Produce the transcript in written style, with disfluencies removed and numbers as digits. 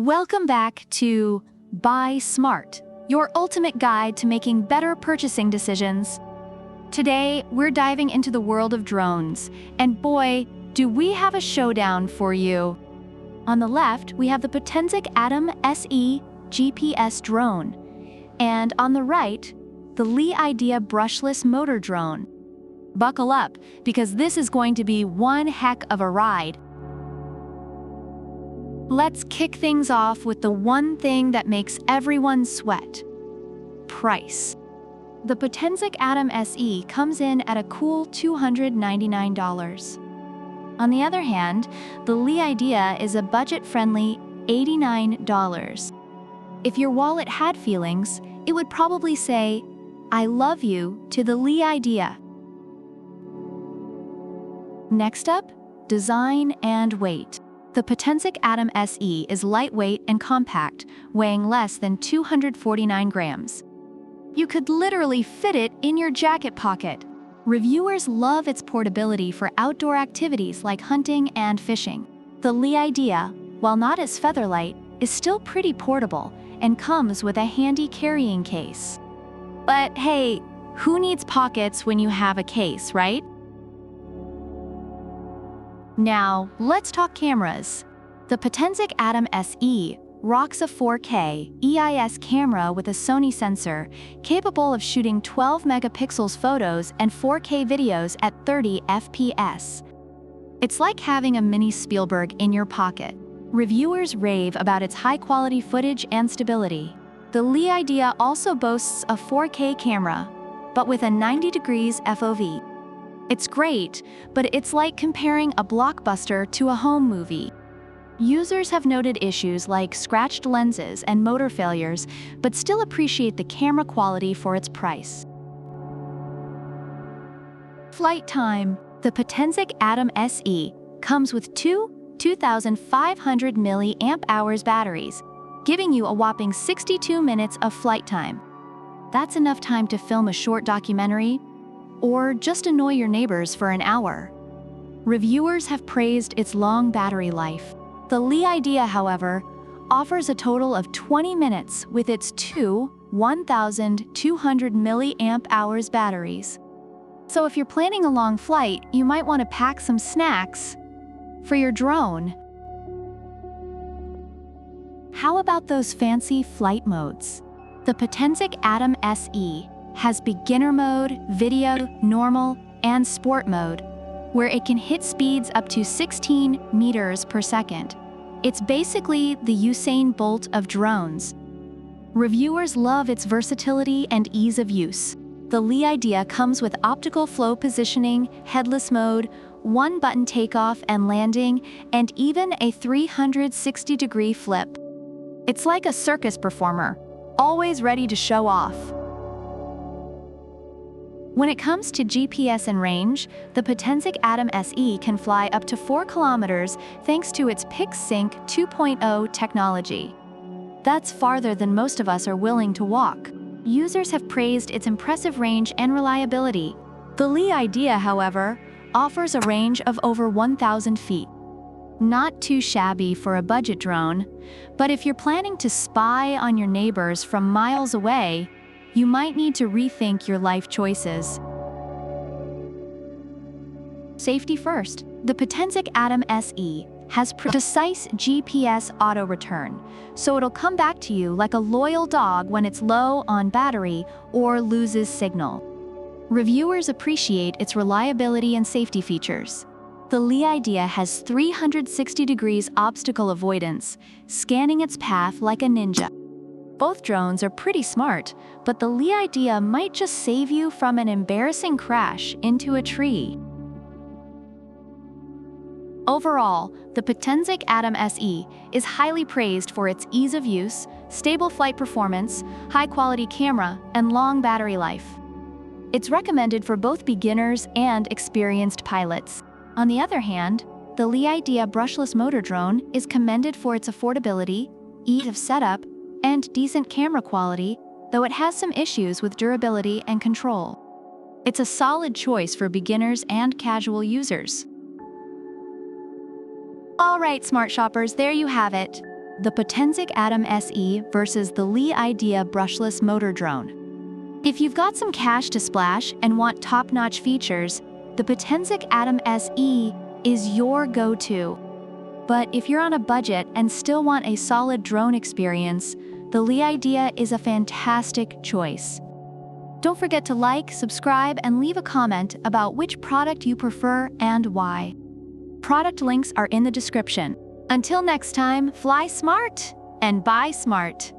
Welcome back to Buy Smart, your ultimate guide to making better purchasing decisions. Today, we're diving into the world of drones, and boy, do we have a showdown for you. On the left, we have the Potensic Atom SE GPS drone, and on the right, the Idea Brushless motor drone. Buckle up, because this is going to be one heck of a ride. Let's kick things off with the one thing that makes everyone sweat: price. The Potensic Atom SE comes in at a cool $299. On the other hand, the Idea is a budget-friendly $89. If your wallet had feelings, it would probably say, "I love you" to the Idea. Next up, design and weight. The Potensic Atom SE is lightweight and compact, weighing less than 249 grams. You could literally fit it in your jacket pocket. Reviewers love its portability for outdoor activities like hunting and fishing. The Idea, while not as featherlight, is still pretty portable and comes with a handy carrying case. But hey, who needs pockets when you have a case, right? Now, let's talk cameras. The Potensic Atom SE rocks a 4K EIS camera with a Sony sensor, capable of shooting 12 megapixels photos and 4K videos at 30 FPS. It's like having a mini Spielberg in your pocket. Reviewers rave about its high-quality footage and stability. The Idea also boasts a 4K camera, but with a 90 degrees FOV. It's great, but it's like comparing a blockbuster to a home movie. Users have noted issues like scratched lenses and motor failures, but still appreciate the camera quality for its price. Flight time. The Potensic Atom SE comes with two 2,500 mAh batteries, giving you a whopping 62 minutes of flight time. That's enough time to film a short documentary, or just annoy your neighbors for an hour. Reviewers have praised its long battery life. The Idea, however, offers a total of 20 minutes with its two 1,200 mAh batteries. So if you're planning a long flight, you might want to pack some snacks for your drone. How about those fancy flight modes? The Potensic Atom SE has beginner mode, video, normal, and sport mode, where it can hit speeds up to 16 meters per second. It's basically the Usain Bolt of drones. Reviewers love its versatility and ease of use. The Idea comes with optical flow positioning, headless mode, one-button takeoff and landing, and even a 360-degree flip. It's like a circus performer, always ready to show off. When it comes to GPS and range, the Potensic Atom SE can fly up to 4 kilometers thanks to its PixSync 2.0 technology. That's farther than most of us are willing to walk. Users have praised its impressive range and reliability. The Idea, however, offers a range of over 1,000 feet. Not too shabby for a budget drone, but if you're planning to spy on your neighbors from miles away, you might need to rethink your life choices. Safety first. The Potensic Atom SE has precise GPS auto-return, so it'll come back to you like a loyal dog when it's low on battery or loses signal. Reviewers appreciate its reliability and safety features. The Idea has 360 degrees obstacle avoidance, scanning its path like a ninja. Both drones are pretty smart, but the Idea might just save you from an embarrassing crash into a tree. Overall, the Potensic Atom SE is highly praised for its ease of use, stable flight performance, high-quality camera, and long battery life. It's recommended for both beginners and experienced pilots. On the other hand, the Idea Brushless motor drone is commended for its affordability, ease of setup, and decent camera quality, though it has some issues with durability and control. It's a solid choice for beginners and casual users. All right, smart shoppers, there you have it. the Potensic Atom SE versus the Lee Idea brushless motor drone. If you've got some cash to splash and want top-notch features, the Potensic Atom SE is your go-to. But if you're on a budget and still want a solid drone experience, the Lee Idea is a fantastic choice. Don't forget to like, subscribe, and leave a comment about which product you prefer and why. Product links are in the description. Until next time, fly smart and buy smart.